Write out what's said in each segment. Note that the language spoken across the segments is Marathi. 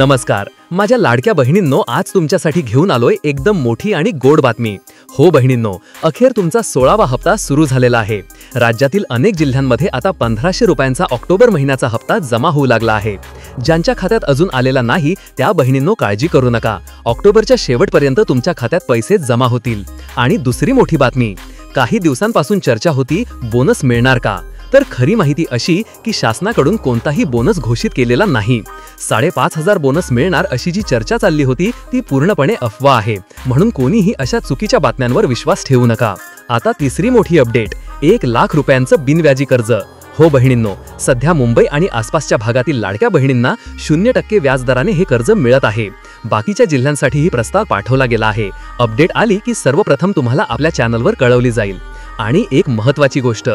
नमस्कार माझ्या लाडक्या बहिणींनो, आज तुमच्यासाठी घेऊन आलोय एकदम मोठी आणि गोड बातमी। हो बहिणींनो, अखेर तुमचा 16वा हप्ता सुरू झालेला आहे। राज्यातील अनेक जिल्ह्यांमध्ये आता 1500 रुपयांचा ऑक्टोबर महिन्याचा हप्ता जमा होऊ लागला आहे। ज्यांच्या खात्यात अजून आलेला नाही त्या बहिणींनो काळजी करू नका, ऑक्टोबरच्या शेवटपर्यंत तुमच्या खात्यात पैसे जमा होतील। आणि दुसरी मोठी बातमी, काही दिवसांपासून चर्चा होती बोनस मिळणार का, तर खरी माहिती अशी की शासनाकडून कोणताही बोनस घोषित केलेला नाही। 5500 बोनस मिळणार अशी जी चर्चा चालली होती ती पूर्णपणे अफवा आहे, म्हणून कोणीही अशा चुकीच्या बातम्यांवर विश्वास ठेवू नका। आता तिसरी मोठी अपडेट, 1 लाख रुपयांचं बिनव्याजी कर्ज। हो बहिणींनो, सध्या मुंबई आणि आसपासच्या भागातील लाडक्या बहिणींना 0% व्याजदराने हे कर्ज मिळत आहे। बाकीच्या जिल्ह्यांसाठीही प्रस्ताव पाठवला गेला आहे। अपडेट आली की सर्वप्रथम तुम्हाला आपल्या चॅनलवर कळवली जाईल। आणि एक महत्त्वाची गोष्ट,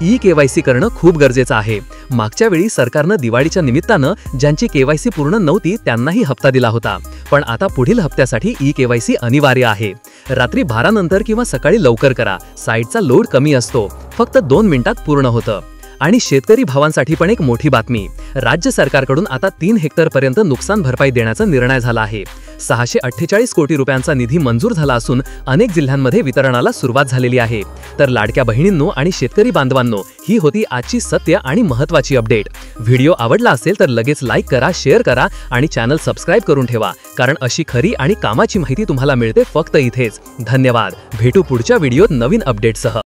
ई-केवायसी करणं खूप गरजेचं आहे। मागच्या वेळी सरकारनं दिवाळीच्या निमित्तानं ज्यांची केवायसी पूर्ण नव्हती त्यांनाही हप्ता दिला होता, पण आता पुढील हप्त्यासाठी ई-केवायसी अनिवार्य आहे। रात्री 12 नंतर किंवा सकाळी लवकर करा, साईटचा लोड कमी असतो, फक्त 2 मिनिटात पूर्ण होतं। आणि शेतकरी भावांसाठी पण एक मोठी बातमी, राज्य सरकारकडून आता 3 हेक्टरपर्यंत नुकसान भरपाई देण्याचा निर्णय झाला आहे। 648 कोटी रुपयांचा निधी मंजूर झाला असून अनेक जिल्ह्यांमध्ये वितरणाला सुरुवात झालेली आहे। तर लाडक्या बहिणींनो आणि शेतकरी बांधवांनो, ही होती आजची सत्य आणि महत्त्वाची अपडेट। व्हिडिओ आवडला असेल तर लगेच लाईक करा, शेअर करा आणि चॅनल सबस्क्राइब करून ठेवा, कारण अशी खरी आणि कामाची माहिती तुम्हाला मिळते फक्त इथेच। धन्यवाद, भेटू पुढच्या व्हिडिओत नवीन अपडेटसह।